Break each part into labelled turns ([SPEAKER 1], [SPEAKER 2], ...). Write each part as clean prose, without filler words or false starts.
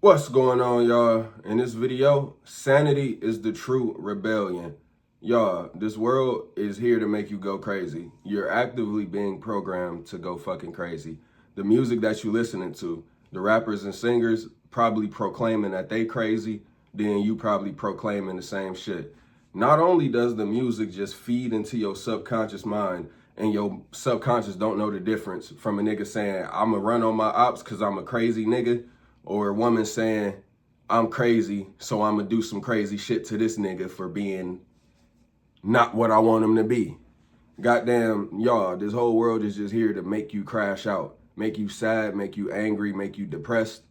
[SPEAKER 1] What's going on, y'all? In this video, sanity is the true rebellion. Y'all, this world is here to make you go crazy. You're actively being programmed to go fucking crazy. The music that you listening to, the rappers and singers probably proclaiming that they crazy, then you probably proclaiming the same shit. Not only does the music just feed into your subconscious mind, and your subconscious don't know the difference from a nigga saying, I'ma run on my ops cause I'm a crazy nigga, or a woman saying, I'm crazy, so I'm gonna do some crazy shit to this nigga for being not what I want him to be. Goddamn, y'all, this whole world is just here to make you crash out, make you sad, make you angry, make you depressed,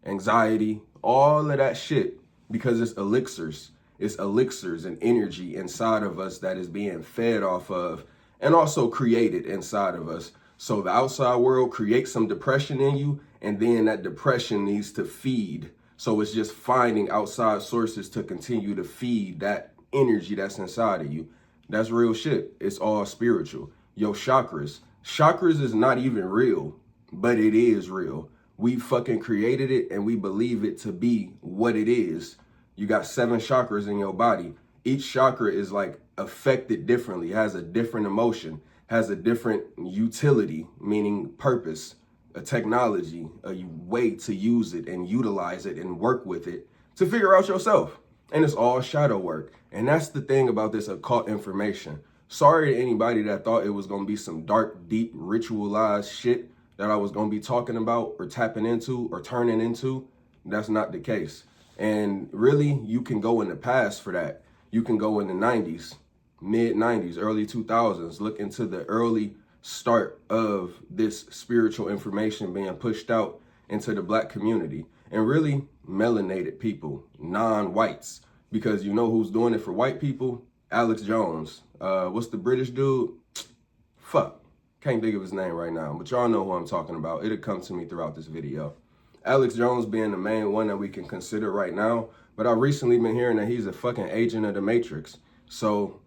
[SPEAKER 1] anxiety, all of that shit, because it's elixirs. It's elixirs and energy inside of us that is being fed off of and also created inside of us. So the outside world creates some depression in you, and then that depression needs to feed. So it's just finding outside sources to continue to feed that energy that's inside of you. That's real shit. It's all spiritual. Yo, chakras. Chakras is not even real, but it is real. We fucking created it and we believe it to be what it is. You got 7 chakras in your body. Each chakra is like affected differently, has a different emotion, has a different utility, meaning purpose, a technology, a way to use it and utilize it and work with it to figure out yourself. And it's all shadow work. And that's the thing about this occult information. Sorry to anybody that thought it was going to be some dark, deep, ritualized shit that I was going to be talking about or tapping into or turning into. That's not the case. And really, you can go in the past for that. You can go in the 90s, mid 90s, early 2000s, look into the early start of this spiritual information being pushed out into the black community, and really melanated people, non-whites, because you know who's doing it for white people? Alex Jones. What's the British dude? Fuck, can't think of his name right now, but y'all know who I'm talking about. It'll come to me throughout this video. Alex Jones being the main one that we can consider right now, but I've recently been hearing that he's a fucking agent of the Matrix. So,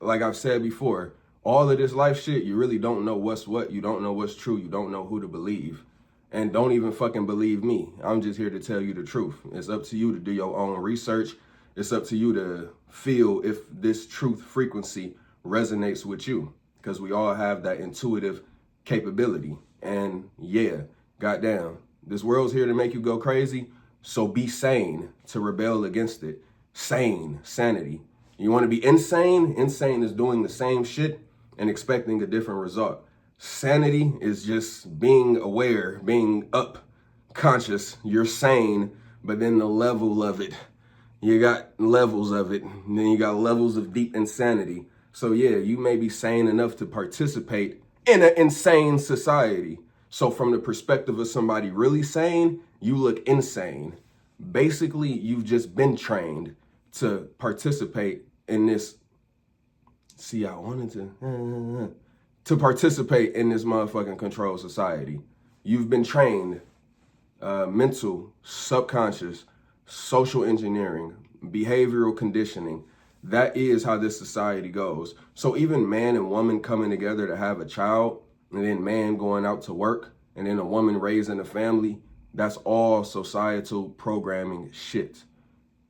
[SPEAKER 1] like I've said before, all of this life shit, you really don't know what's what, you don't know what's true, you don't know who to believe. And don't even fucking believe me. I'm just here to tell you the truth. It's up to you to do your own research. It's up to you to feel if this truth frequency resonates with you, because we all have that intuitive capability. And yeah, goddamn, this world's here to make you go crazy, so be sane to rebel against it. Sane, sanity. You want to be insane? Insane is doing the same shit and expecting a different result. Sanity is just being aware, being up, conscious. You're sane, but then the level of it, you got levels of it, and then you got levels of deep insanity. So yeah, you may be sane enough to participate in an insane society. So from the perspective of somebody really sane, you look insane. Basically, you've just been trained to participate in this. See, I wanted to participate in this motherfucking controlled society. You've been trained, mental, subconscious, social engineering, behavioral conditioning. That is how this society goes. So even man and woman coming together to have a child, and then man going out to work, and then a woman raising a family, that's all societal programming shit.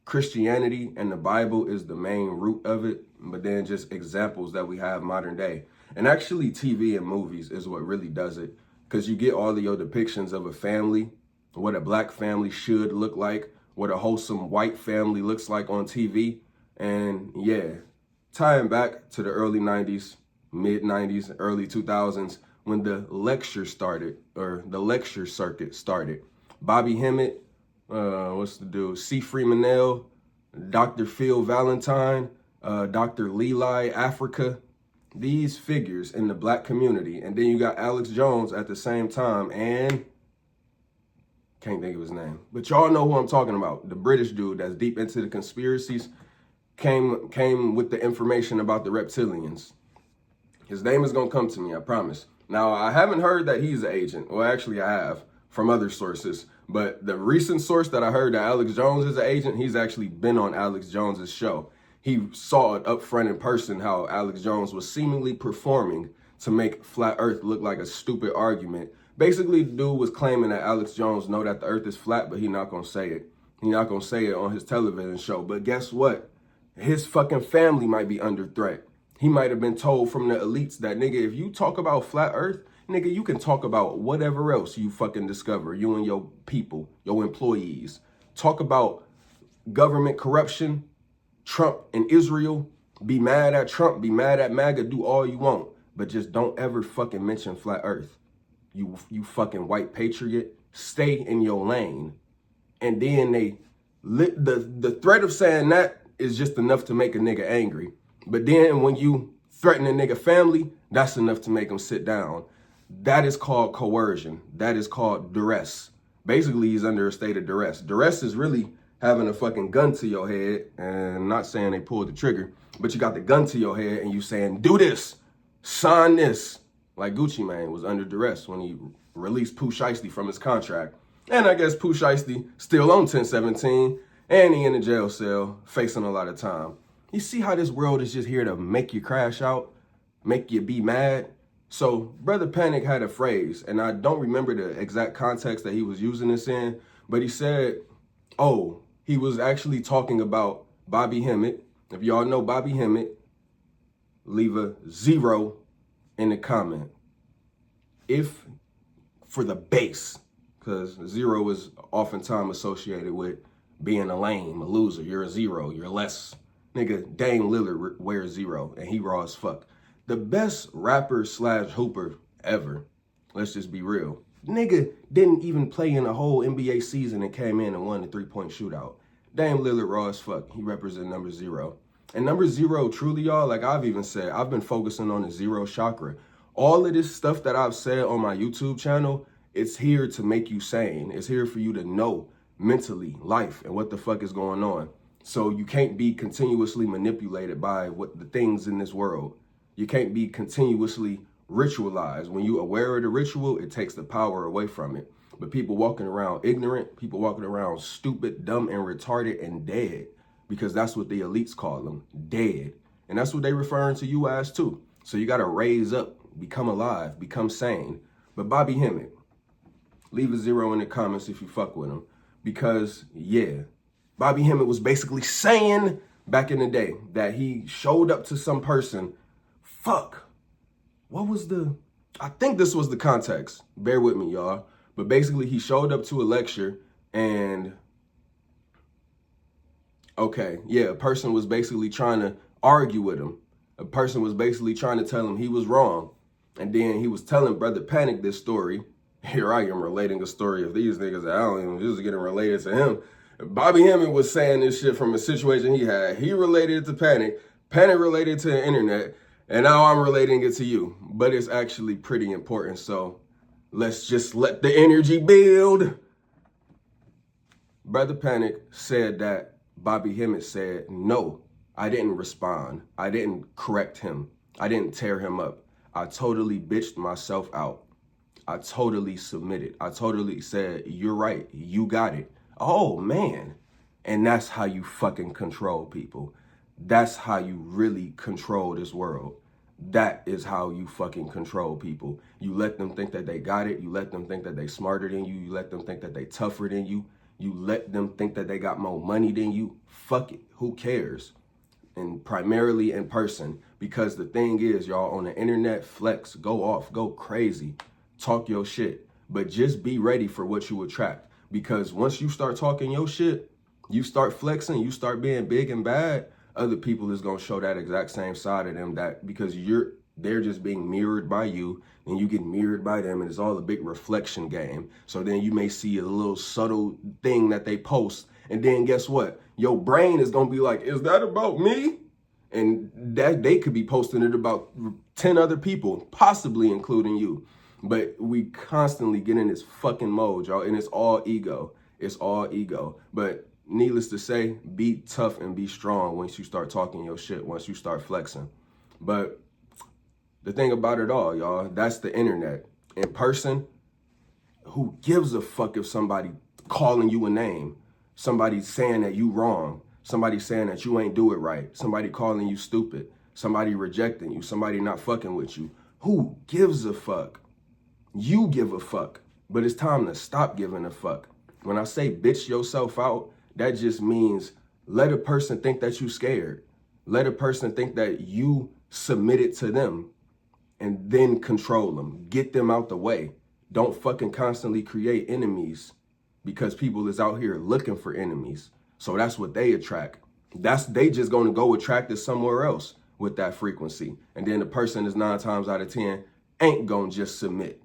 [SPEAKER 1] Christianity and the Bible is the main root of it, but then just examples that we have modern day. And actually TV and movies is what really does it, because you get all of your depictions of a family, what a black family should look like, what a wholesome white family looks like on TV. And yeah, tying back to the early 90s, mid 90s, early 2000s, when the lecture started, or the lecture circuit started. Bobby Hemmett, what's the dude? C. Freemanell, Dr. Phil Valentine, Dr. Leli Africa, these figures in the black community. And then you got Alex Jones at the same time, and can't think of his name, but y'all know who I'm talking about. The British dude that's deep into the conspiracies came with the information about the reptilians. His name is gonna come to me, I promise. Now, I haven't heard that he's an agent. Well, actually I have from other sources, but the recent source that I heard that Alex Jones is an agent, he's actually been on Alex Jones's show. He saw it up front in person, how Alex Jones was seemingly performing to make flat earth look like a stupid argument, Basically, the dude was claiming that Alex Jones know that the earth is flat, but he not going to say it. He not going to say it on his television show. But guess what? His fucking family might be under threat. He might have been told from the elites that, nigga, if you talk about flat earth, nigga, you can talk about whatever else you fucking discover, you and your people, your employees. Talk about government corruption, Trump and Israel. Be mad at Trump, be mad at MAGA, do all you want. But just don't ever fucking mention flat earth. You fucking white patriot, stay in your lane. And then the threat of saying that is just enough to make a nigga angry. But then when you threaten a nigga family, that's enough to make him sit down. That is called coercion. That is called duress. Basically, he's under a state of duress. Duress is really having a fucking gun to your head, and I'm not saying they pulled the trigger, but you got the gun to your head and you saying, do this, sign this. Like Gucci Mane was under duress when he released Pooh Shiesty from his contract. And I guess Pooh Shiesty still on 1017, and he in a jail cell facing a lot of time. You see how this world is just here to make you crash out, make you be mad? So Brother Panic had a phrase, and I don't remember the exact context that he was using this in, but he said, oh, he was actually talking about Bobby Hemmett. If y'all know Bobby Hemmett, leave a 0 in the comment. If for the base, because 0 is oftentimes associated with being a lame, a loser. You're a 0, you're less. Nigga, Dame Lillard wears 0, and he raw as fuck. The best rapper / hooper ever, let's just be real. Nigga didn't even play in a whole NBA season and came in and won the 3-point shootout. Dame Lillard raw as fuck. He represents number 0. And number 0, truly, y'all, like I've even said, I've been focusing on the 0 chakra. All of this stuff that I've said on my YouTube channel, it's here to make you sane. It's here for you to know mentally, life, and what the fuck is going on. So you can't be continuously manipulated by what the things in this world. You can't be continuously ritualized. When you're aware of the ritual, it takes the power away from it. But people walking around ignorant, people walking around stupid, dumb, and retarded and dead, because that's what the elites call them, dead. And that's what they referring to you as too. So you got to raise up, become alive, become sane. But Bobby Hemmett, leave a 0 in the comments if you fuck with him. Because, yeah, Bobby Hemmett was basically saying back in the day that he showed up to some person. Fuck. What was I think this was the context. Bear with me, y'all. But basically, he showed up to a lecture and, okay, yeah, a person was basically trying to argue with him. A person was basically trying to tell him he was wrong. And then he was telling Brother Panic this story. Here I am relating a story of these niggas that I don't even, this is getting related to him. Bobby Hemmett was saying this shit from a situation he had. He related it to Panic. Panic related to the internet. And now I'm relating it to you. But it's actually pretty important. So let's just let the energy build. Brother Panic said that Bobby Hemmett said, no, I didn't respond. I didn't correct him. I didn't tear him up. I totally bitched myself out. I totally submitted. I totally said, you're right. You got it. Oh, man. And that's how you fucking control people. That's how you really control this world. That is how you fucking control people. You let them think that they got it. You let them think that they smarter than you. You let them think that they tougher than you. You let them think that they got more money than you. Fuck it. Who cares? And primarily in person. Because the thing is, y'all, on the internet, flex, go off, go crazy. Talk your shit. But just be ready for what you attract. Because once you start talking your shit, you start flexing, you start being big and bad, other people is going to show that exact same side of them, that because they're just being mirrored by you and you get mirrored by them, and it's all a big reflection game. So then you may see a little subtle thing that they post, and then guess what? Your brain is going to be like, is that about me? And that they could be posting it about 10 other people, possibly including you. But we constantly get in this fucking mode, y'all, and it's all ego. It's all ego. But needless to say, be tough and be strong once you start talking your shit, once you start flexing. But the thing about it all, y'all, that's the internet. In person, who gives a fuck if somebody calling you a name, somebody saying that you wrong, somebody saying that you ain't do it right, somebody calling you stupid, somebody rejecting you, somebody not fucking with you. Who gives a fuck? You give a fuck, but it's time to stop giving a fuck. When I say bitch yourself out, that just means let a person think that you scared. Let a person think that you submitted to them and then control them. Get them out the way. Don't fucking constantly create enemies because people is out here looking for enemies. So that's what they attract. They just gonna go attract it somewhere else with that frequency. And then the person is 9 times out of 10 ain't gonna just submit.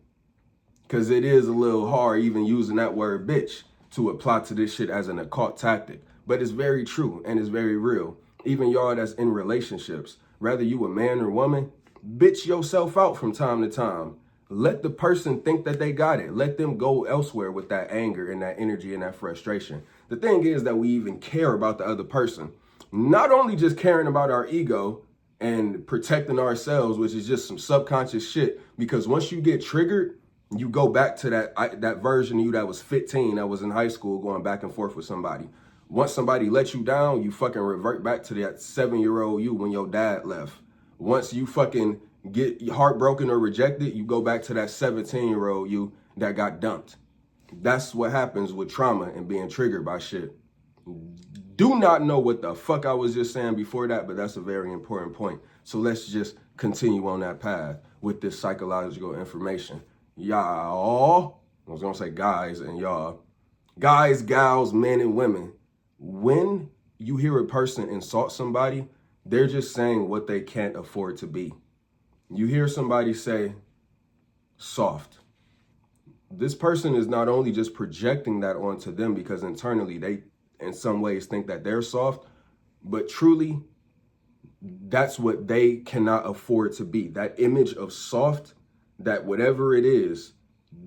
[SPEAKER 1] Cause it is a little hard even using that word bitch to apply to this shit as an occult tactic. But it's very true and it's very real. Even y'all that's in relationships, whether you a man or woman, bitch yourself out from time to time. Let the person think that they got it. Let them go elsewhere with that anger and that energy and that frustration. The thing is that we even care about the other person. Not only just caring about our ego and protecting ourselves, which is just some subconscious shit, because once you get triggered, you go back to that version of you that was 15, that was in high school going back and forth with somebody. Once somebody lets you down, you fucking revert back to that 7-year-old you when your dad left. Once you fucking get heartbroken or rejected, you go back to that 17-year-old you that got dumped. That's what happens with trauma and being triggered by shit. Do not know what the fuck I was just saying before that, but that's a very important point. So let's just continue on that path with this psychological information. Y'all, I was gonna say guys and y'all, guys, gals, men and women, when you hear a person insult somebody, they're just saying what they can't afford to be. You hear somebody say soft. This person is not only just projecting that onto them because internally they in some ways think that they're soft, but truly that's what they cannot afford to be. That image of soft, that whatever it is,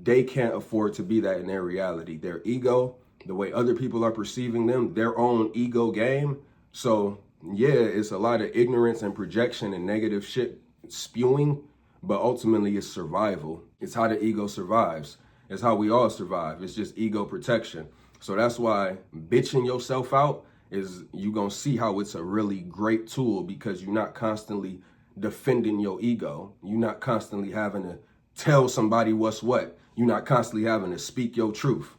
[SPEAKER 1] they can't afford to be that in their reality. Their ego, the way other people are perceiving them, their own ego game. So yeah, it's a lot of ignorance and projection and negative shit spewing, but ultimately it's survival. It's how the ego survives. It's how we all survive. It's just ego protection. So that's why bitching yourself out is, you gonna see how it's a really great tool, because you're not constantly defending your ego. You're not constantly having to tell somebody what's what. You're not constantly having to speak your truth.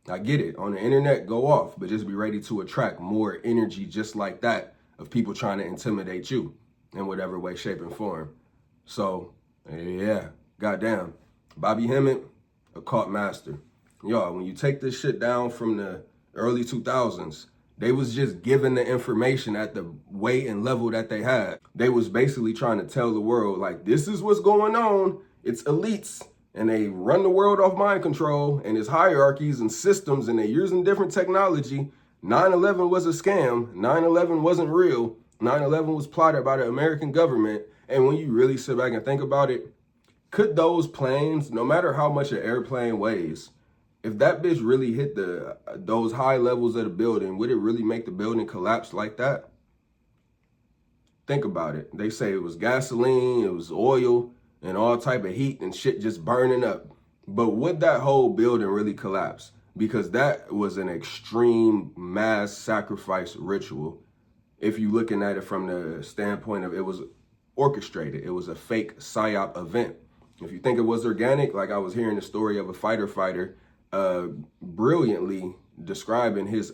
[SPEAKER 1] I get it. On the internet, go off, but just be ready to attract more energy just like that of people trying to intimidate you in whatever way, shape, and form. So, yeah, goddamn. Bobby Hemmett, a caught master. Y'all, when you take this shit down from the early 2000s, they was just giving the information at the weight and level that they had. They was basically trying to tell the world, like, this is what's going on. It's elites, and they run the world off mind control, and it's hierarchies and systems, and they're using different technology. 9/11 was a scam. 9/11 wasn't real. 9/11 was plotted by the American government. And when you really sit back and think about it, could those planes, no matter how much an airplane weighs, if that bitch really hit those high levels of the building, would it really make the building collapse like that? Think about it. They say it was gasoline, it was oil, and all type of heat and shit just burning up. But would that whole building really collapse? Because that was an extreme mass sacrifice ritual. If you're looking at it from the standpoint of it was orchestrated, it was a fake psyop event. If you think it was organic, like I was hearing the story of a fighter brilliantly describing his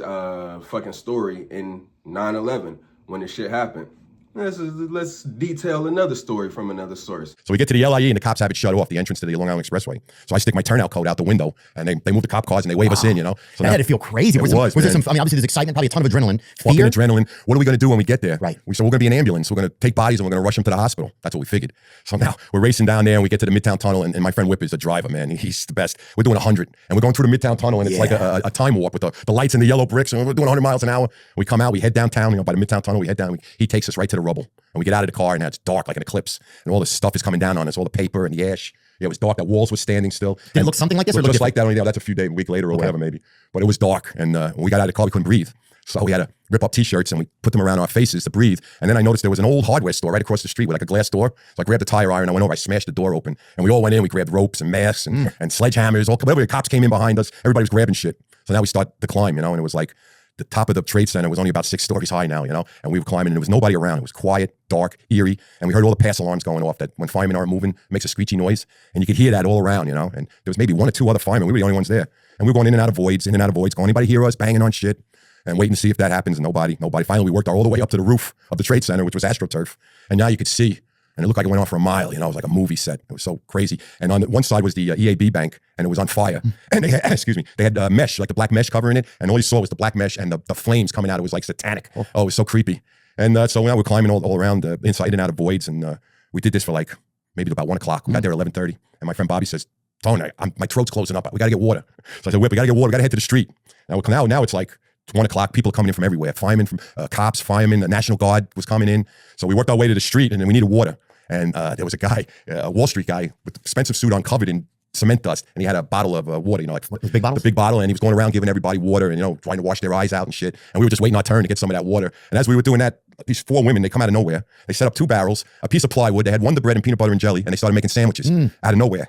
[SPEAKER 1] fucking story in 9/11 when the shit happened. Let's detail another story from another source.
[SPEAKER 2] So we get to the LIE and the cops have it shut off, the entrance to the Long Island Expressway. So I stick my turnout code out the window and they move the cop cars and they wave us in, you know. So
[SPEAKER 3] that had to feel crazy. Was there some, I mean, obviously there's excitement, probably a ton of adrenaline.
[SPEAKER 2] Fucking adrenaline. What are we going to do when we get there?
[SPEAKER 3] Right.
[SPEAKER 2] We said, we're going to be an ambulance. We're going to take bodies and we're going to rush them to the hospital. That's what we figured. So now we're racing down there and we get to the Midtown Tunnel and my friend Whip is a driver, man. He's the best. We're doing 100 and we're going through the Midtown Tunnel and it's like a time warp with the lights and the yellow bricks and we're doing 100 miles an hour. We come out, we head downtown, you know, by the Midtown Tunnel, we head down, he takes us right to the rubble. And we get out of the car and it's dark like an eclipse. And all this stuff is coming down on us, all the paper and the ash. Yeah, it was dark. The walls were standing still.
[SPEAKER 3] Did it look something like this?
[SPEAKER 2] Or just like that. Only that's a week later or whatever maybe. But it was dark. And when we got out of the car, we couldn't breathe. So we had to rip up T-shirts and we put them around our faces to breathe. And then I noticed there was an old hardware store right across the street with like a glass door. So I grabbed the tire iron. I went over. I smashed the door open. And we all went in. We grabbed ropes and masks and sledgehammers. Whatever. The cops came in behind us. Everybody was grabbing shit. So now we start the climb, you know. And it was like the top of the Trade Center was only about 6 stories high now, and we were climbing and there was nobody around. It was quiet, dark, eerie, and we heard all the pass alarms going off that when firemen aren't moving, it makes a screechy noise, and you could hear that all around, and there was maybe 1 or 2 other firemen. We were the only ones there, and we were going in and out of voids, going, anybody hear us banging on shit? And waiting to see if that happens, and nobody. Finally, we worked all the way up to the roof of the Trade Center, which was AstroTurf, and now you could see, and it looked like it went on for a mile, it was like a movie set. It was so crazy. And on one side was the EAB bank, and it was on fire. And they had, they had mesh, like the black mesh covering it, and all you saw was the black mesh and the flames coming out. It was like satanic. Oh, it was so creepy. And so now we're climbing all around, inside and out of voids, and we did this for like maybe about 1 o'clock. We got there at 11:30, and my friend Bobby says, Tone, my throat's closing up. We got to get water. So I said, Whip, we got to get water. We got to head to the street. Now it's like 1 o'clock, people are coming in from everywhere. Firemen, from cops, firemen, the National Guard was coming in. So we worked our way to the street, and then we needed water. And there was a guy, a Wall Street guy, with an expensive suit on, covered in cement dust, and he had a bottle of water, like
[SPEAKER 3] the big bottles?
[SPEAKER 2] The big bottle, and he was going around giving everybody water and trying to wash their eyes out and shit. And we were just waiting our turn to get some of that water. And as we were doing that, these 4 women, they come out of nowhere. They set up 2 barrels, a piece of plywood. They had Wonder Bread and peanut butter and jelly, and they started making sandwiches out of nowhere.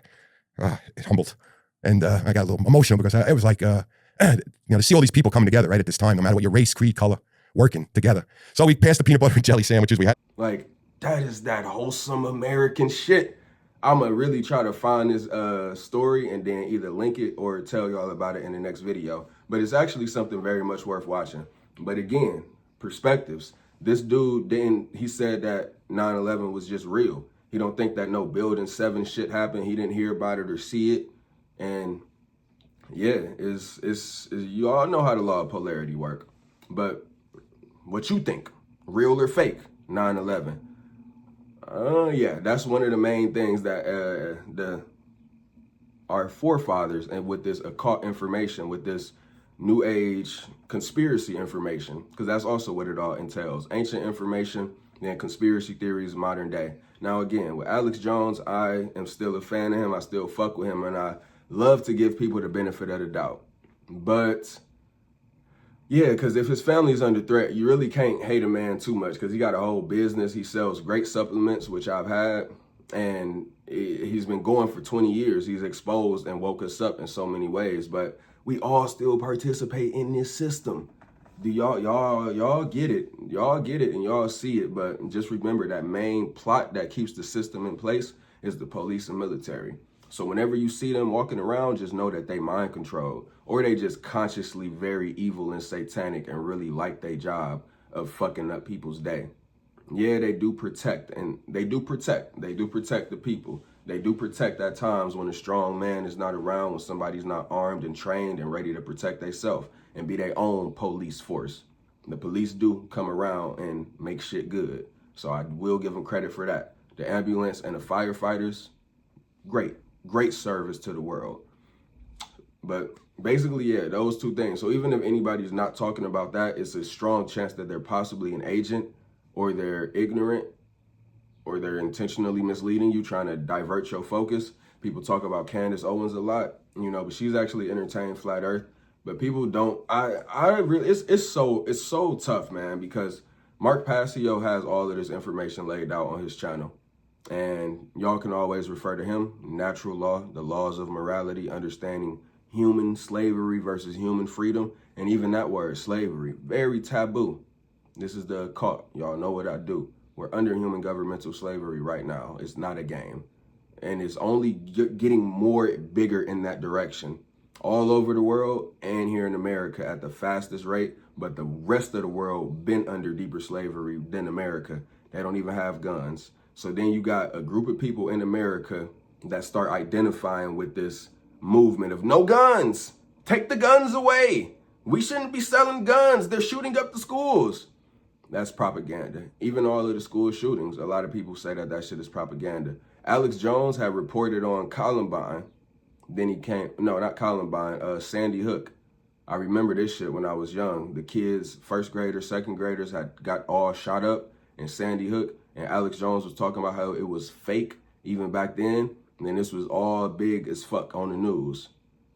[SPEAKER 2] It humbled, and I got a little emotional because it was like. To see all these people coming together right at this time, no matter what your race, creed, color, working together. So we passed the peanut butter and jelly sandwiches we had.
[SPEAKER 1] Like, that is that wholesome American shit. I'm going to really try to find this story and then either link it or tell y'all about it in the next video. But it's actually something very much worth watching. But again, perspectives. This dude he said that 9/11 was just real. He don't think that no Building 7 shit happened. He didn't hear about it or see it. And yeah, it's you all know how the law of polarity work. But what you think, real or fake, 9/11? Yeah, that's one of the main things that our forefathers, and with this occult information, with this new age conspiracy information, because that's also what it all entails. Ancient information, then conspiracy theories, modern day. Now again, with Alex Jones, I am still a fan of him. I still fuck with him, and I love to give people the benefit of the doubt. But yeah, because if his family is under threat, you really can't hate a man too much, because he got a whole business. He sells great supplements, which I've had, and he's been going for 20 years. He's exposed and woke us up in so many ways, but we all still participate in this system. Do y'all get it? Y'all get it and y'all see it, but just remember that main plot that keeps the system in place is the police and military. So whenever you see them walking around, just know that they mind controlled, or they just consciously very evil and satanic and really like their job of fucking up people's day. Yeah, they do protect, and they do protect the people. They do protect at times when a strong man is not around, when somebody's not armed and trained and ready to protect themselves and be their own police force. The police do come around and make shit good. So I will give them credit for that. The ambulance and the firefighters, great service to the world. But basically, yeah, those 2 things. So even if anybody's not talking about that, it's a strong chance that they're possibly an agent, or they're ignorant, or they're intentionally misleading you, trying to divert your focus. People talk about Candace Owens a lot, but she's actually entertained flat earth. But people don't, I really, it's so tough, man, because Mark Passio has all of this information laid out on his channel. And y'all can always refer to him, natural law, the laws of morality, understanding human slavery versus human freedom. And even that word, slavery, very taboo. This is the occult. Y'all know what I do. We're under human governmental slavery right now. It's not a game. And it's only getting more bigger in that direction. All over the world and here in America at the fastest rate. But the rest of the world been under deeper slavery than America. They don't even have guns. So then you got a group of people in America that start identifying with this movement of no guns. Take the guns away. We shouldn't be selling guns. They're shooting up the schools. That's propaganda. Even all of the school shootings, a lot of people say that shit is propaganda. Alex Jones had reported on Columbine. Then he came, no, not Columbine, Sandy Hook. I remember this shit when I was young. The kids, first graders, second graders, had got all shot up in Sandy Hook. And Alex Jones was talking about how it was fake even back then. And then this was all big as fuck on the news.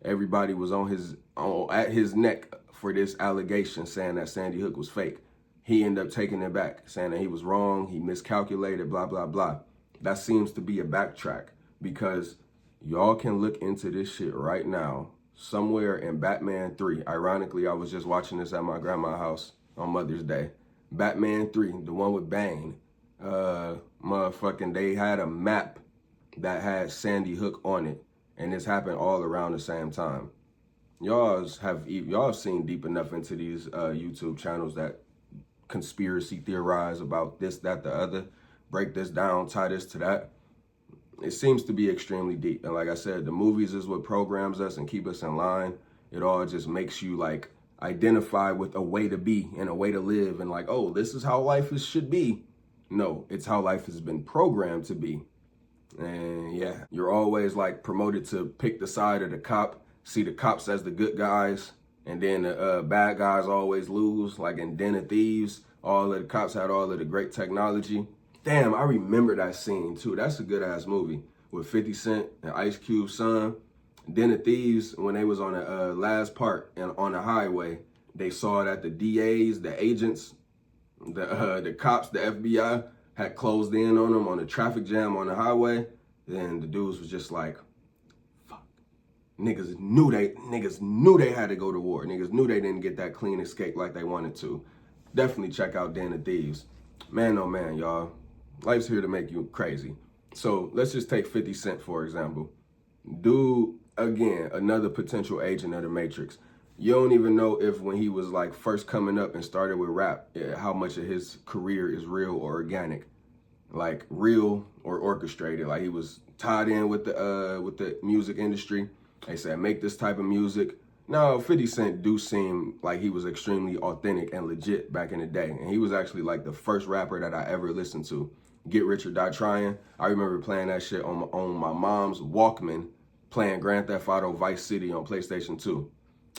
[SPEAKER 1] Everybody was at his neck for this allegation, saying that Sandy Hook was fake. He ended up taking it back, saying that he was wrong, he miscalculated, blah, blah, blah. That seems to be a backtrack, because y'all can look into this shit right now. somewhere in Batman 3. Ironically, I was just watching this at my grandma's house on Mother's Day. Batman 3, the one with Bane. Motherfucking, they had a map that had Sandy Hook on it. And this happened all around the same time. Y'all have seen deep enough into these YouTube channels that conspiracy theorize about this, that, the other, break this down, tie this to that. It seems to be extremely deep. And like I said, the movies is what programs us and keep us in line. It all just makes you like identify with a way to be and a way to live and like, oh, this is how life should be. No, it's how life has been programmed to be. And yeah, you're always like promoted to pick the side of the cop, see the cops as the good guys, and then the bad guys always lose. Like in Den of Thieves, all of the cops had all of the great technology. Damn, I remember that scene too. That's a good ass movie with 50 Cent and Ice Cube's son. Den of Thieves, when they was on the last part and on the highway, they saw that the DAs, the agents, the cops, the FBI had closed in on them on the traffic jam on the highway. Then the dudes was just like, fuck. Niggas knew they had to go to war. Niggas knew they didn't get that clean escape like they wanted to. Definitely check out Den of Thieves. Man, oh man, y'all. Life's here to make you crazy. So let's just take 50 Cent, for example. Dude, again, another potential agent of the Matrix. You don't even know if when he was like first coming up and started with rap, how much of his career is real or organic. Like real or orchestrated. Like he was tied in with the music industry. They said, make this type of music. No, 50 Cent do seem like he was extremely authentic and legit back in the day. And he was actually like the first rapper that I ever listened to. Get Rich or Die Trying. I remember playing that shit on my mom's Walkman, playing Grand Theft Auto Vice City on PlayStation 2.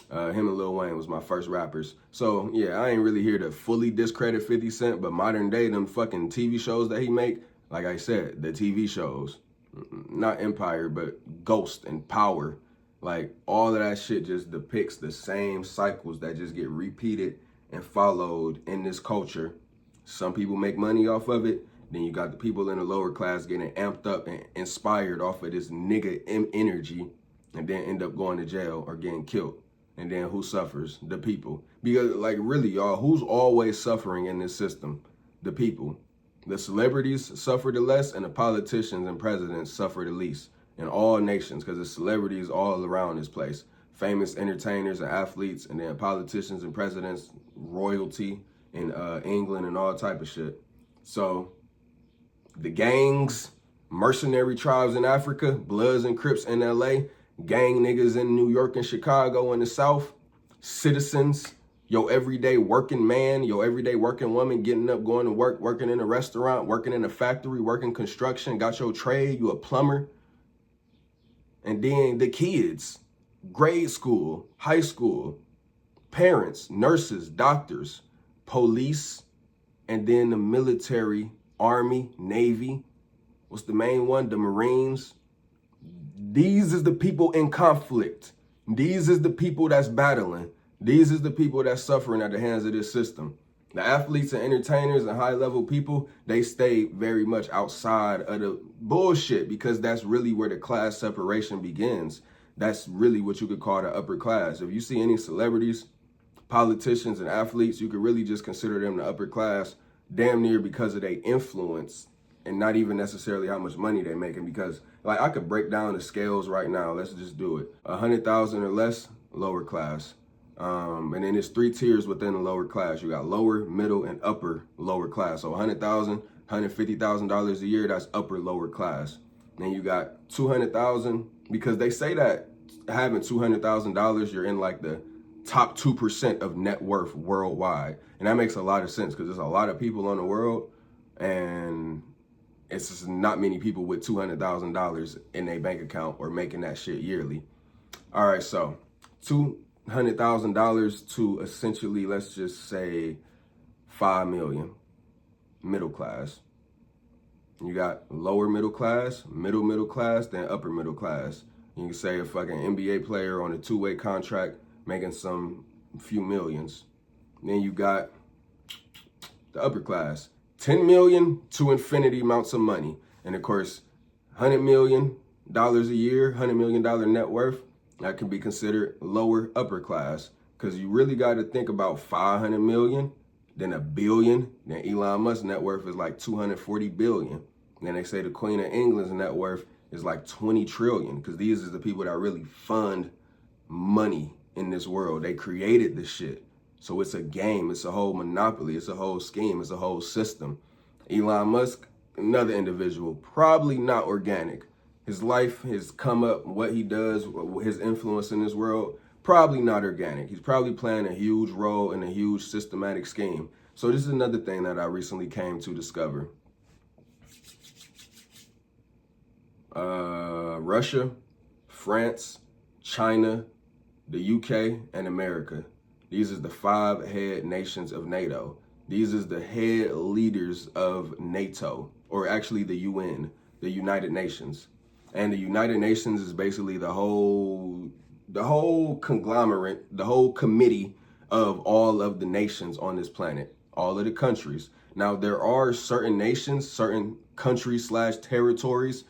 [SPEAKER 1] Him and Lil Wayne was my first rappers. So yeah, I ain't really here to fully discredit 50 Cent, but modern day, them fucking TV shows that he make, like I said, the TV shows, not Empire, but Ghost and Power, like all of that shit just depicts the same cycles that just get repeated and followed in this culture. Some people make money off of it. Then you got the people in the lower class getting amped up and inspired off of this nigga energy and then end up going to jail or getting killed. And then who suffers? The people. Because like really, y'all, who's always suffering in this system? The people. The celebrities suffer the less and the politicians and presidents suffer the least in all nations because the celebrities all around this place. Famous entertainers and athletes and then politicians and presidents, royalty in England and all type of shit. So the gangs, mercenary tribes in Africa, Bloods and Crips in LA, gang niggas in New York and Chicago in the South, citizens, your everyday working man, your everyday working woman, getting up, going to work, working in a restaurant, working in a factory, working construction, got your trade, you a plumber. And then the kids, grade school, high school, parents, nurses, doctors, police, and then the military, Army, Navy. What's the main one? The Marines. These is the people in conflict. These is the people that's battling. These is the people that's suffering at the hands of this system. The athletes and entertainers and high-level people, they stay very much outside of the bullshit because that's really where the class separation begins. That's really what you could call the upper class. If you see any celebrities, politicians, and athletes, you could really just consider them the upper class damn near because of their influence and not even necessarily how much money they're making. Because like I could break down the scales right now. Let's just do it. 100,000 or less, lower class. And then there's 3 tiers within the lower class. You got lower, middle, and upper lower class. So $100,000, $150,000 a year, that's upper lower class. Then you got 200,000 because they say that having $200,000, you're in like the top 2% of net worth worldwide. And that makes a lot of sense because there's a lot of people in the world and it's just not many people with $200,000 in their bank account or making that shit yearly. All right, so $200,000 to essentially, let's just say 5 million, middle class. You got lower middle class, middle class, then upper middle class. You can say a fucking NBA player on a 2-way contract making some few millions. Then you got the upper class, 10 million to infinity amounts of money. And of course, $100 million a year, $100 million net worth. that can be considered lower upper class, because you really got to think about 500 million, then $1 billion. Then Elon Musk's net worth is like 240 billion. Then they say the Queen of England's net worth is like 20 trillion, because these are the people that really fund money in this world. They created this shit. So it's a game, it's a whole monopoly, it's a whole scheme, it's a whole system. Elon Musk, another individual, probably not organic. His life, his come up, what he does, his influence in this world, probably not organic. He's probably playing a huge role in a huge systematic scheme. So this is another thing that I recently came to discover. Russia, France, China, the UK, and America. These are the 5 head nations of NATO. These is the head leaders of NATO, or actually the UN, the United Nations. And the United Nations is basically the whole conglomerate, the whole committee of all of the nations on this planet, all of the countries. Now, there are certain nations, certain countries / territories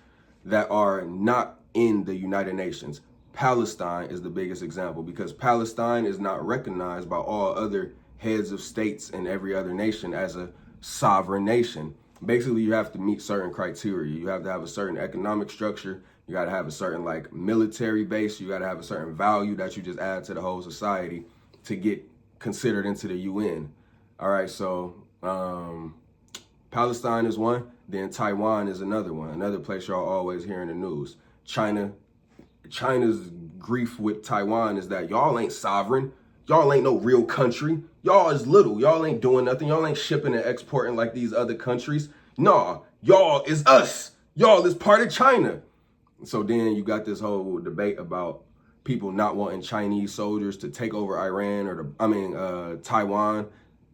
[SPEAKER 1] that are not in the United Nations. Palestine is the biggest example, because Palestine is not recognized by all other heads of states and every other nation as a sovereign nation. Basically, you have to meet certain criteria. You have to have a certain economic structure. You got to have a certain like military base. You got to have a certain value that you just add to the whole society to get considered into the UN. All right, so Palestine is one. Then Taiwan is another one. Another place y'all always hear in the news. China's grief with Taiwan is that y'all ain't sovereign. Y'all ain't no real country. Y'all is little. Y'all ain't doing nothing. Y'all ain't shipping and exporting like these other countries. Nah, y'all is us. Y'all is part of China. So then you got this whole debate about people not wanting Chinese soldiers to take over Iran or Taiwan.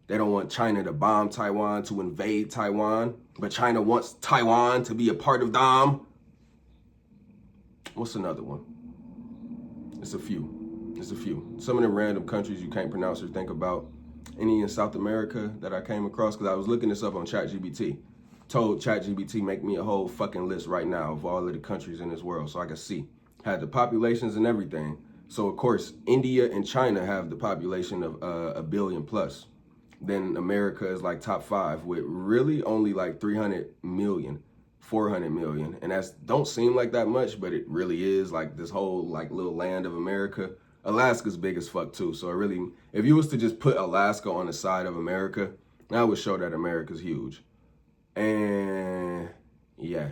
[SPEAKER 1] They don't want China to bomb Taiwan, to invade Taiwan, but China wants Taiwan to be a part of them. What's another one? It's a few. Some of the random countries you can't pronounce or think about. Any in South America that I came across, because I was looking this up on ChatGPT. Told ChatGPT make me a whole fucking list right now of all of the countries in this world so I could see. Had the populations and everything. So of course, India and China have the population of 1 billion plus. Then America is like top 5 with really only like 300 million. 400 million, and that's don't seem like that much, but it really is. Like this whole like little land of America. Alaska's big as fuck too, so it really, if you was to just put Alaska on the side of America, that would show that America's huge. And yeah,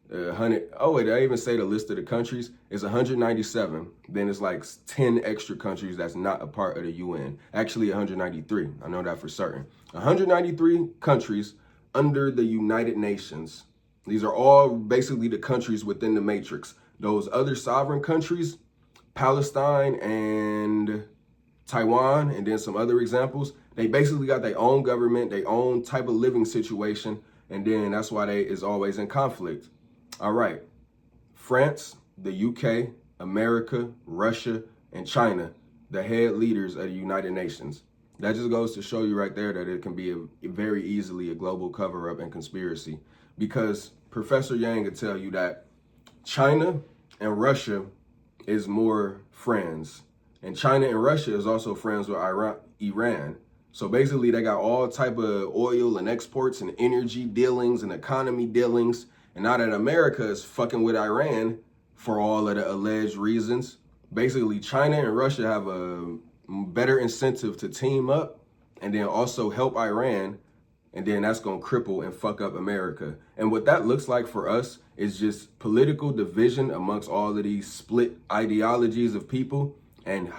[SPEAKER 1] 100. Oh wait, did I even say the list of the countries? It's 197. Then it's like 10 extra countries that's not a part of the UN. Actually 193. I know that for certain. 193 countries under the United Nations. These are all basically the countries within the matrix. Those other sovereign countries, Palestine and Taiwan, and then some other examples, they basically got their own government, their own type of living situation, and then that's why they is always in conflict. All right, France, the UK, America, Russia, and China, the head leaders of the United Nations. That just goes to show you right there that it can be very easily a global cover-up and conspiracy, because Professor Yang could tell you that China and Russia is more friends, and China and Russia is also friends with Iran. So basically they got all type of oil and exports and energy dealings and economy dealings, and now that America is fucking with Iran for all of the alleged reasons, basically China and Russia have a better incentive to team up and then also help Iran, and then that's going to cripple and fuck up America. And what that looks like for us is just political division amongst all of these split ideologies of people, and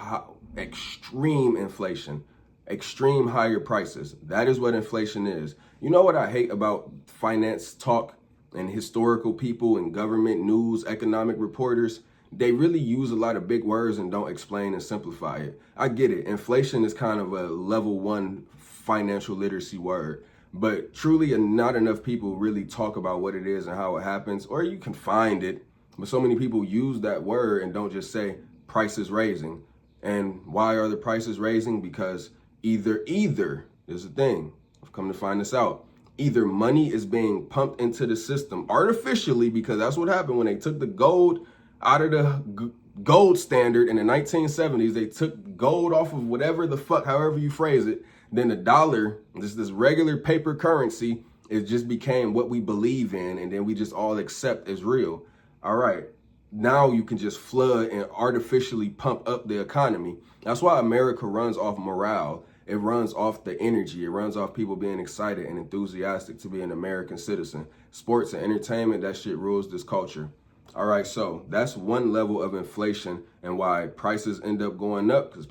[SPEAKER 1] extreme inflation, extreme higher prices. That is what inflation is. You know what I hate about finance talk and historical people and government news, economic reporters? They really use a lot of big words and don't explain and simplify it. I get it. Inflation is kind of a level 1 financial literacy word, but truly not enough people really talk about what it is and how it happens, or you can find it, but so many people use that word and don't just say prices raising. And why are the prices raising? Because either, there's a thing, I've come to find this out, either money is being pumped into the system artificially, because that's what happened when they took the gold out of the gold standard in the 1970s. They took gold off of whatever the fuck, however you phrase it. Then the dollar, this regular paper currency, it just became what we believe in, and then we just all accept as real. All right, now you can just flood and artificially pump up the economy. That's why America runs off morale. It runs off the energy. It runs off people being excited and enthusiastic to be an American citizen. Sports and entertainment, that shit rules this culture. All right, so that's one level of inflation and why prices end up going up, because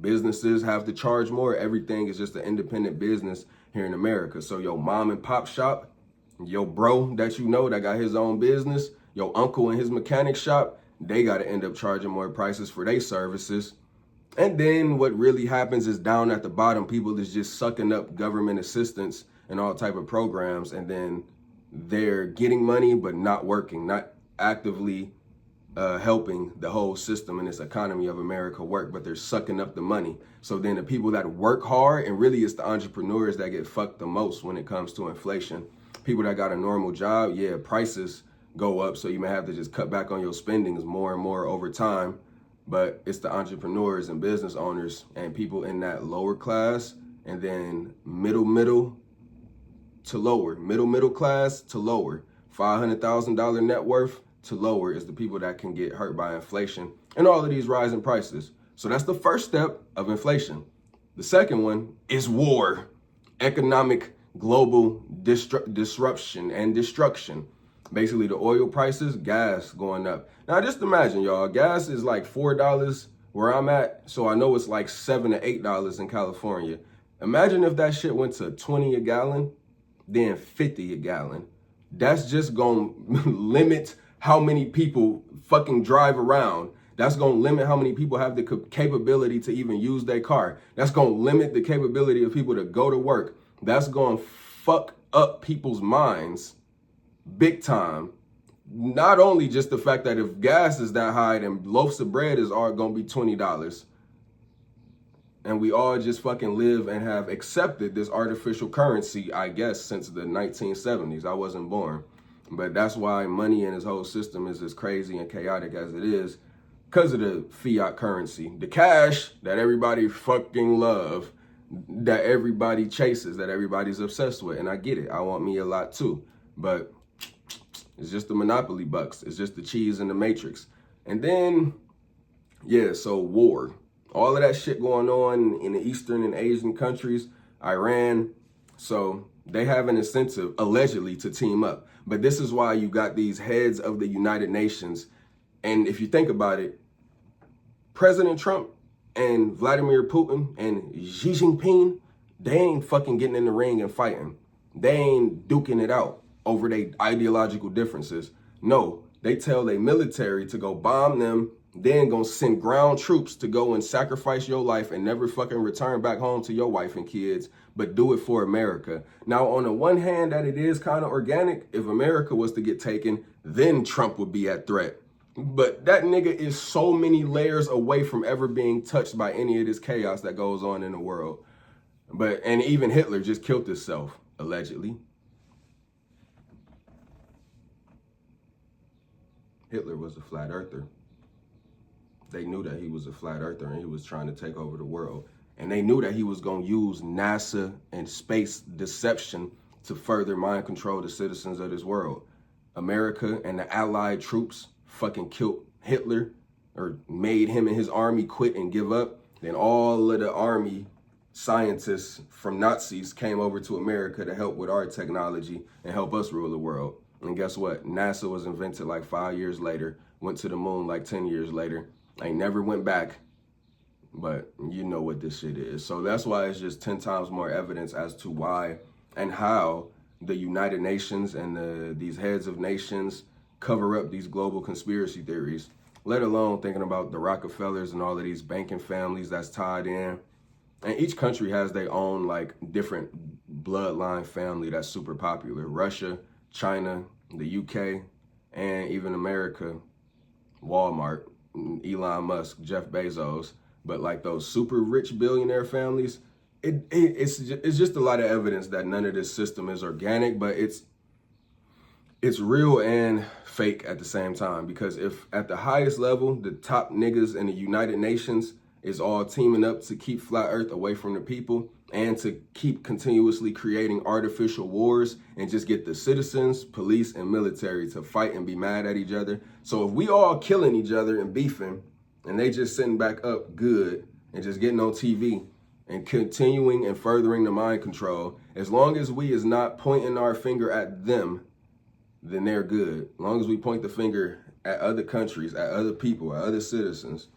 [SPEAKER 1] businesses have to charge more. Everything is just an independent business here in America. So your mom and pop shop, your bro that you know that got his own business, your uncle and his mechanic shop, they got to end up charging more prices for their services. And then what really happens is down at the bottom, people is just sucking up government assistance and all type of programs, and then they're getting money but not working, not actively helping the whole system and this economy of America work, but they're sucking up the money. So then the people that work hard, and really it's the entrepreneurs that get fucked the most when it comes to inflation. People that got a normal job, yeah, prices go up, so you may have to just cut back on your spendings more and more over time. But it's the entrepreneurs and business owners and people in that lower class, and then middle to lower, middle class to lower, $500,000 net worth to lower is the people that can get hurt by inflation and all of these rising prices. So that's the first step of inflation. The second one is war, economic global disruption and destruction. Basically, the oil prices, gas going up. Now, just imagine, y'all, gas is like $4 where I'm at, so I know it's like $7 to $8 in California. Imagine if that shit went to 20 a gallon, then 50 a gallon. That's just gonna limit how many people fucking drive around. That's gonna limit how many people have the capability to even use their car. That's gonna limit the capability of people to go to work. That's gonna fuck up people's minds big time. Not only just the fact that if gas is that high, then loaves of bread are gonna be $20. And we all just fucking live and have accepted this artificial currency, I guess, since the 1970s. I wasn't born. But that's why money and this whole system is as crazy and chaotic as it is, because of the fiat currency. The cash that everybody fucking love, that everybody chases, that everybody's obsessed with. And I get it. I want me a lot too. But it's just the monopoly bucks. It's just the cheese in the matrix. And then, yeah, so war. All of that shit going on in the Eastern and Asian countries, Iran. So they have an incentive, allegedly, to team up. But this is why you got these heads of the United Nations. And if you think about it, President Trump and Vladimir Putin and Xi Jinping, they ain't fucking getting in the ring and fighting. They ain't duking it out over their ideological differences. No, they tell their military to go bomb them, then gonna send ground troops to go and sacrifice your life and never fucking return back home to your wife and kids, but do it for America. Now, on the one hand, that it is kind of organic. If America was to get taken, then Trump would be at threat. But that nigga is so many layers away from ever being touched by any of this chaos that goes on in the world. And even Hitler just killed himself, allegedly. Hitler was a flat earther. They knew that he was a flat earther and he was trying to take over the world. And they knew that he was going to use NASA and space deception to further mind control the citizens of this world. America and the allied troops fucking killed Hitler, or made him and his army quit and give up. Then all of the army scientists from Nazis came over to America to help with our technology and help us rule the world. And guess what? NASA was invented like 5 years later, went to the moon like 10 years later. I never went back, but you know what this shit is. So that's why it's just 10 times more evidence as to why and how the United Nations and these heads of nations cover up these global conspiracy theories, let alone thinking about the Rockefellers and all of these banking families that's tied in. And each country has their own like different bloodline family that's super popular. Russia, China, the UK, and even America, Walmart, Elon Musk, Jeff Bezos. But like those super rich billionaire families, it's just a lot of evidence that none of this system is organic, but it's real and fake at the same time, because if at the highest level, the top niggas in the United Nations is all teaming up to keep flat earth away from the people and to keep continuously creating artificial wars and just get the citizens, police, and military to fight and be mad at each other. So if we all killing each other and beefing and they just sitting back up good and just getting on TV and continuing and furthering the mind control, as long as we is not pointing our finger at them, then they're good. As long as we point the finger at other countries, at other people, at other citizens.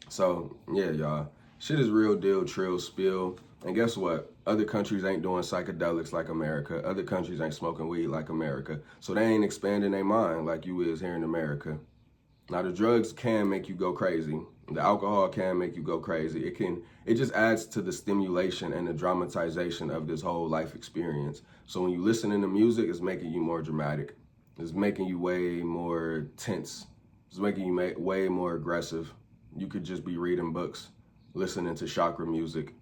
[SPEAKER 1] So yeah, y'all, shit is real deal, trill, spill. And guess what? Other countries ain't doing psychedelics like America. Other countries ain't smoking weed like America. So they ain't expanding their mind like you is here in America. Now the drugs can make you go crazy. The alcohol can make you go crazy. It just adds to the stimulation and the dramatization of this whole life experience. So when you listen to music, it's making you more dramatic. It's making you way more tense. It's making you way more aggressive. You could just be reading books, listening to chakra music,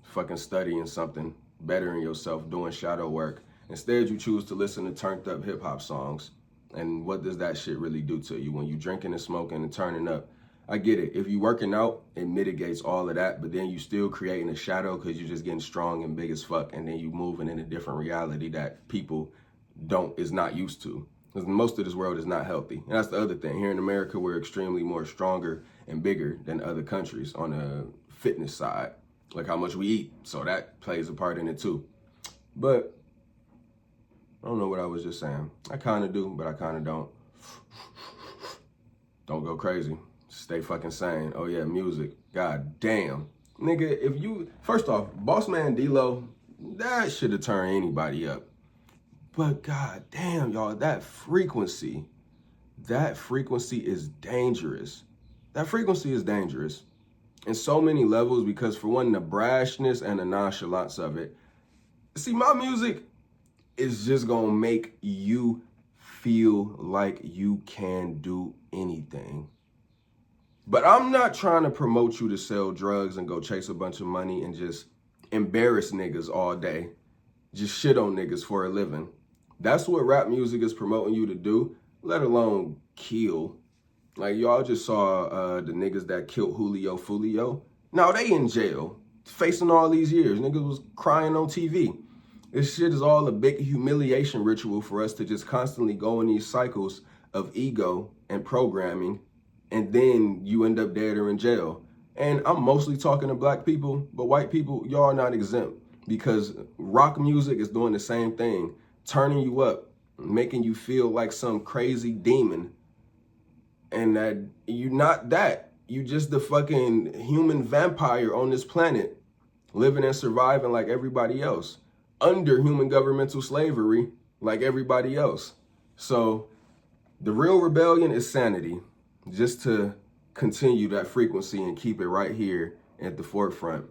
[SPEAKER 1] fucking studying something, bettering yourself, doing shadow work. Instead, you choose to listen to turned up hip hop songs. And what does that shit really do to you when you drinking and smoking and turning up? I get it. If you working out, it mitigates all of that, but then you still creating a shadow because you're just getting strong and big as fuck, and then you moving in a different reality that people is not used to. Because most of this world is not healthy. And that's the other thing. Here in America, we're extremely more stronger and bigger than other countries on the fitness side, like how much we eat. So that plays a part in it too. But I don't know what I was just saying. I kind of do, but I kind of don't. Don't go crazy. Stay fucking sane. Oh yeah, music. God damn. Nigga, first off, Boss Man D-Lo, that should have turned anybody up. But god damn, y'all, that frequency is dangerous. That frequency is dangerous in so many levels, because for one, the brashness and the nonchalance of it. See, my music is just gonna make you feel like you can do anything. But I'm not trying to promote you to sell drugs and go chase a bunch of money and just embarrass niggas all day. Just shit on niggas for a living. That's what rap music is promoting you to do, let alone kill. Like, y'all just saw the niggas that killed Julio Fulio. Now they in jail, facing all these years. Niggas was crying on TV. This shit is all a big humiliation ritual for us to just constantly go in these cycles of ego and programming, and then you end up dead or in jail. And I'm mostly talking to black people, but white people, y'all are not exempt, because rock music is doing the same thing, turning you up, making you feel like some crazy demon, and that you're not that. You just the fucking human vampire on this planet, living and surviving like everybody else, under human governmental slavery like everybody else. So the real rebellion is sanity, just to continue that frequency and keep it right here at the forefront.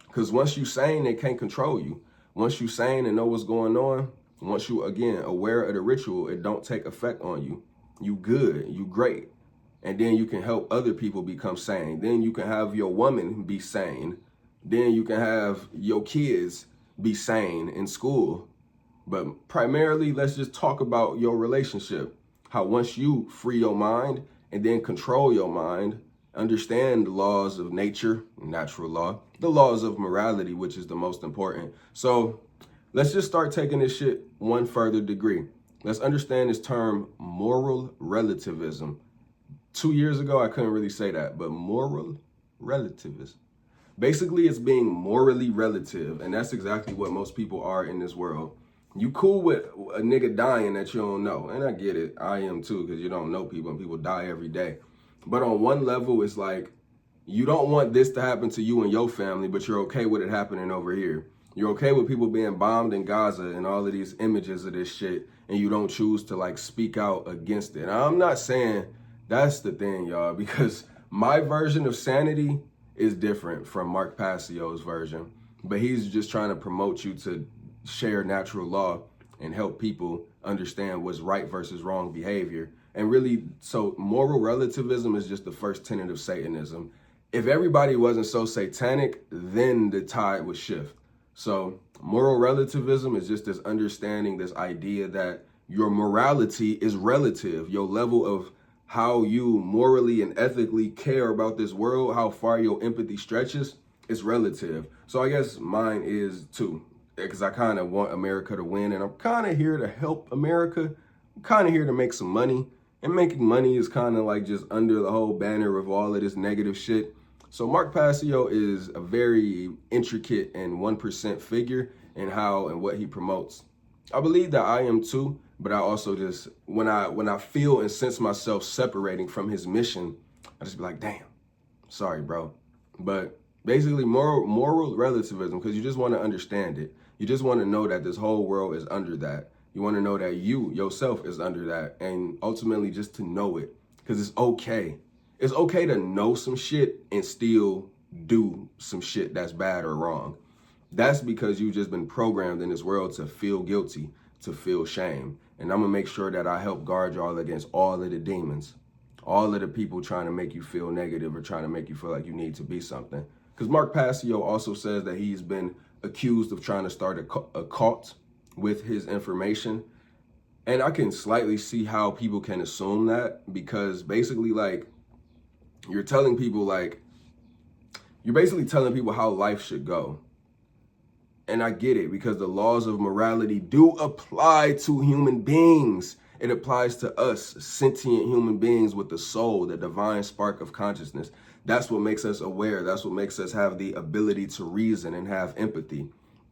[SPEAKER 1] Because once you sane, they can't control you. Once you sane and know what's going on, once you, again, aware of the ritual, it don't take effect on you. You good, you great. And then you can help other people become sane. Then you can have your woman be sane. Then you can have your kids be sane in school. But primarily, let's just talk about your relationship. How once you free your mind and then control your mind, understand the laws of nature, natural law, the laws of morality, which is the most important. So let's just start taking this shit one further degree. Let's understand this term, moral relativism. 2 years ago, I couldn't really say that, but moral relativism. Basically, it's being morally relative, and that's exactly what most people are in this world. You cool with a nigga dying that you don't know, and I get it. I am too, because you don't know people, and people die every day. But on one level, it's like, you don't want this to happen to you and your family, but you're okay with it happening over here. You're okay with people being bombed in Gaza and all of these images of this shit, and you don't choose to like speak out against it. Now, I'm not saying that's the thing, y'all, because my version of sanity is different from Mark Passio's version, but he's just trying to promote you to share natural law and help people understand what's right versus wrong behavior. And really, so moral relativism is just the first tenet of Satanism. If everybody wasn't so satanic, then the tide would shift. So moral relativism is just this understanding, this idea that your morality is relative. Your level of how you morally and ethically care about this world, how far your empathy stretches, is relative. So I guess mine is too, because I kind of want America to win, and I'm kind of here to help America. I'm kind of here to make some money, and making money is kind of like just under the whole banner of all of this negative shit. So Mark Passio is a very intricate and 1% figure in how and what he promotes. I believe that I am too, but I also just, when I feel and sense myself separating from his mission, I just be like, damn, sorry, bro. But basically moral relativism, because you just want to understand it. You just want to know that this whole world is under that. You want to know that you yourself is under that, and ultimately just to know it, because it's okay. It's okay to know some shit and still do some shit that's bad or wrong. That's because you've just been programmed in this world to feel guilty, to feel shame. And I'm gonna make sure that I help guard y'all against all of the demons, all of the people trying to make you feel negative or trying to make you feel like you need to be something. Because Mark Passio also says that he's been accused of trying to start a cult with his information. And I can slightly see how people can assume that, because basically, like, you're basically telling people how life should go. And I get it, because the laws of morality do apply to human beings. It applies to us, sentient human beings with the soul, the divine spark of consciousness. That's what makes us aware. That's what makes us have the ability to reason and have empathy.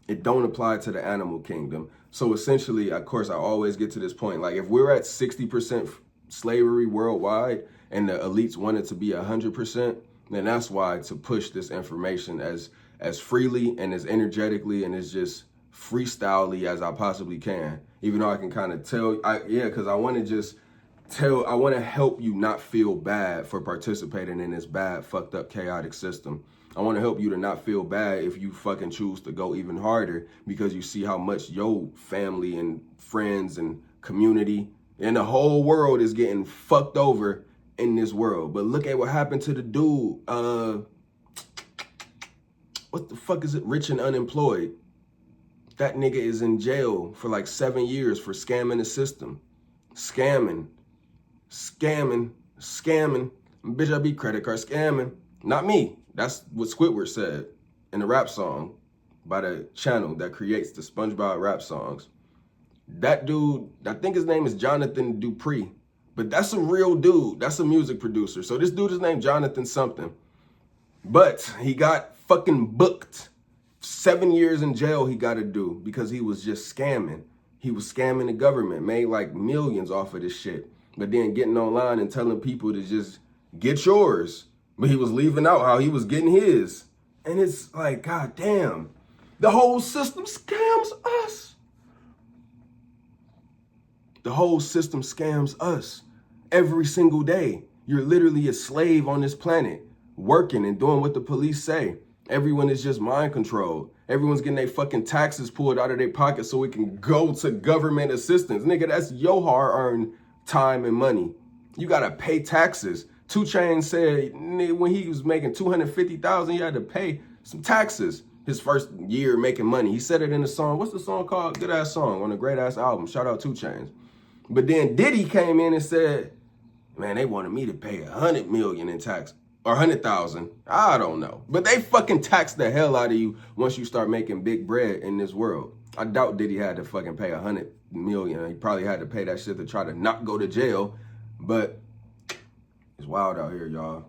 [SPEAKER 1] It don't apply to the animal kingdom. So essentially, of course, I always get to this point. Like, if we're at 60% slavery worldwide and the elites want it to be 100%, then that's why to push this information as freely and as energetically and as just freestylely as I possibly can. Even though I can kind of tell, because I want to help you not feel bad for participating in this bad, fucked up, chaotic system. I want to help you to not feel bad if you fucking choose to go even harder, because you see how much your family and friends and community and the whole world is getting fucked over in this world. But look at what happened to the dude, what the fuck is it? Rich and Unemployed. That nigga is in jail for like 7 years for scamming the system. Scamming. Bitch, I be credit card scamming. Not me. That's what Squidward said in a rap song by the channel that creates the SpongeBob rap songs. That dude, I think his name is Jonathan Dupree, but that's a real dude. That's a music producer. So this dude is named Jonathan something. But he got fucking booked. 7 years in jail he got to do because he was just scamming. He was scamming the government, made like millions off of this shit. But then getting online and telling people to just get yours. But he was leaving out how he was getting his. And it's like, God damn, the whole system scams us. The whole system scams us every single day. You're literally a slave on this planet, working and doing what the police say. Everyone is just mind controlled. Everyone's getting their fucking taxes pulled out of their pocket so we can go to government assistance. Nigga, that's your hard-earned time and money. You gotta pay taxes. 2 Chainz said when he was making $250,000, he had to pay some taxes his first year making money. He said it in the song. What's the song called? Good ass song on a great ass album. Shout out 2 Chainz. But then Diddy came in and said, man, they wanted me to pay $100 million in tax. Or 100,000, I don't know. But they fucking tax the hell out of you once you start making big bread in this world. I doubt Diddy had to fucking pay $100 million. He probably had to pay that shit to try to not go to jail. But it's wild out here, y'all.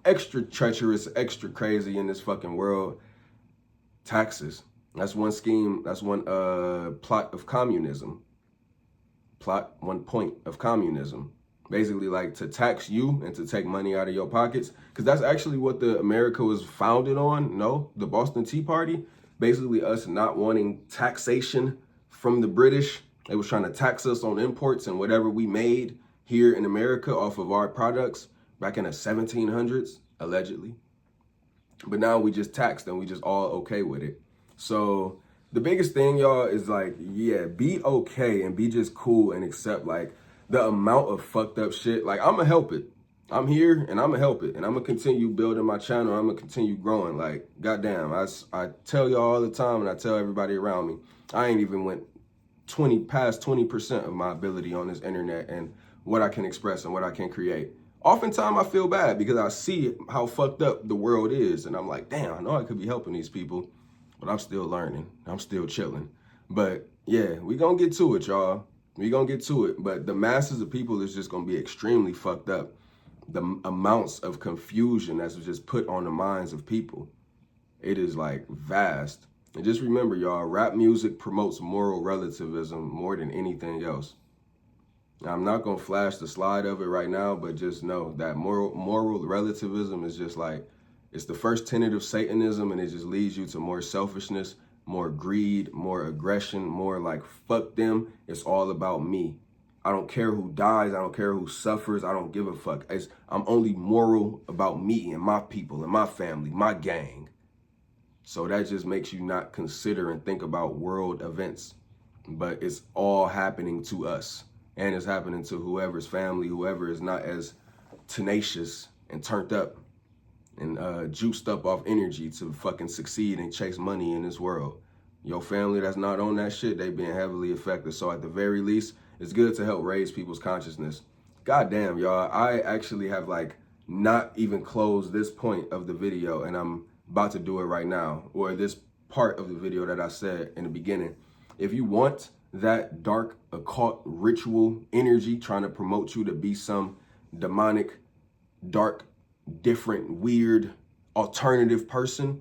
[SPEAKER 1] Extra treacherous, extra crazy in this fucking world. Taxes. That's one scheme. That's one plot of communism. One point of communism. Basically, like, to tax you and to take money out of your pockets. Because that's actually what the America was founded on. No, the Boston Tea Party. Basically, us not wanting taxation from the British. They was trying to tax us on imports and whatever we made here in America off of our products back in the 1700s, allegedly. But now we just taxed and we just all okay with it. So the biggest thing, y'all, is like, yeah, be okay and be just cool and accept, like, the amount of fucked up shit. Like, I'm gonna help it. I'm here and I'm gonna help it. And I'm gonna continue building my channel. I'm gonna continue growing. Like, goddamn, I tell y'all all the time and I tell everybody around me, I ain't even went past 20% of my ability on this internet and what I can express and what I can create. Oftentimes I feel bad because I see how fucked up the world is, and I'm like, damn, I know I could be helping these people, but I'm still learning. I'm still chilling. But yeah, we gonna get to it, y'all. We gonna get to it. But the masses of people is just gonna be extremely fucked up. The amounts of confusion that's just put on the minds of people, it is like vast. And just remember, y'all, rap music promotes moral relativism more than anything else. Now, I'm not gonna flash the slide of it right now, but just know that moral relativism is just like, it's the first tenet of Satanism, and it just leads you to more selfishness, more greed, more aggression, more like, fuck them, it's all about me. I don't care who dies, I don't care who suffers, I don't give a fuck. I'm only moral about me and my people and my family, my gang. So that just makes you not consider and think about world events, but it's all happening to us. And it's happening to whoever's family, whoever is not as tenacious and turned up and juiced up off energy to fucking succeed and chase money in this world. Your family that's not on that shit, they being heavily affected. So at the very least, it's good to help raise people's consciousness. God damn, y'all, I actually have like not even closed this point of the video, and I'm about to do it right now, or this part of the video that I said in the beginning. If you want that dark occult ritual energy trying to promote you to be some demonic, dark, different, weird, alternative person,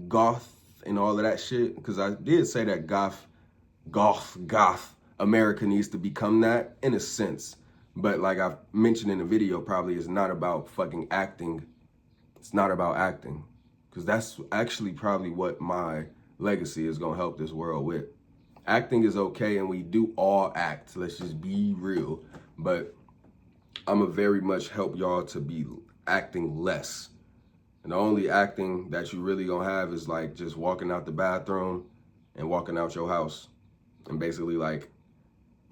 [SPEAKER 1] goth and all of that shit, because I did say that goth America needs to become that in a sense. But like I've mentioned in the video, probably is not about fucking acting. It's not about acting, because that's actually probably what my legacy is gonna help this world with. Acting is okay, and we do all act, let's just be real, but I'ma very much help y'all to be acting less. And the only acting that you really gonna have is like just walking out the bathroom and walking out your house, and basically like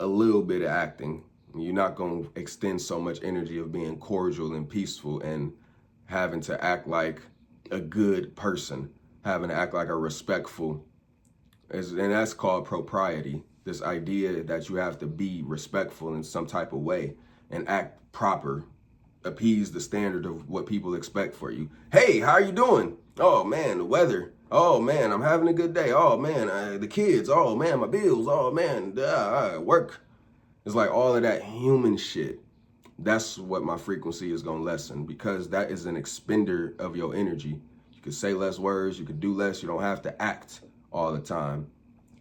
[SPEAKER 1] a little bit of acting. You're not gonna extend so much energy of being cordial and peaceful and having to act like a good person, having to act like a respectful, and that's called propriety. This idea that you have to be respectful in some type of way and act proper, appease the standard of what people expect for you. Hey, how are you doing? Oh man, the weather. Oh man, I'm having a good day. Oh man, the kids. Oh man, my bills. Oh man, work. It's like all of that human shit. That's what my frequency is gonna lessen, because that is an expender of your energy. You could say less words, you could do less, you don't have to act all the time.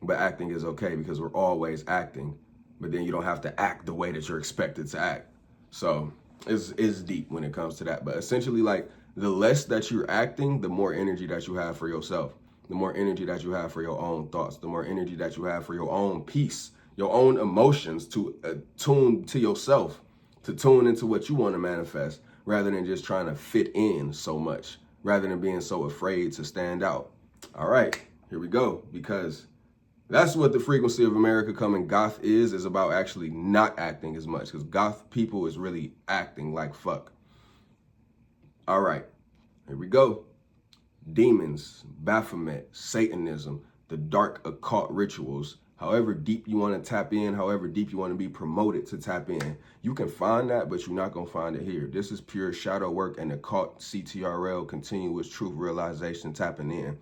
[SPEAKER 1] But acting is okay because we're always acting, but then you don't have to act the way that you're expected to act. So it's deep when it comes to that. But essentially, like, the less that you're acting, the more energy that you have for yourself, the more energy that you have for your own thoughts, the more energy that you have for your own peace, your own emotions, to tune to yourself, to tune into what you want to manifest, rather than just trying to fit in so much, rather than being so afraid to stand out. All right, here we go, because that's what the frequency of America coming goth is about, actually not acting as much, because goth people is really acting like fuck. All right, here we go. Demons, Baphomet, Satanism, the dark occult rituals, however deep you want to tap in, however deep you want to be promoted to tap in, you can find that, but you're not going to find it here. This is pure shadow work and occult CTRL, continuous truth realization, tapping in.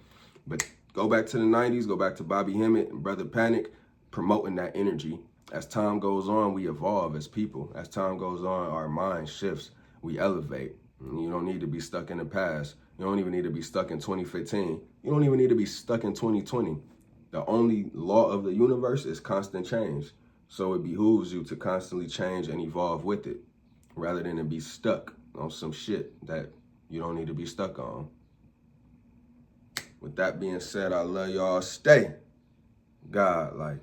[SPEAKER 1] But go back to the 90s, go back to Bobby Hemmett and Brother Panic, promoting that energy. As time goes on, we evolve as people. As time goes on, our mind shifts, we elevate. You don't need to be stuck in the past. You don't even need to be stuck in 2015. You don't even need to be stuck in 2020. The only law of the universe is constant change. So it behooves you to constantly change and evolve with it, rather than to be stuck on some shit that you don't need to be stuck on. With that being said, I love y'all. Stay God-like.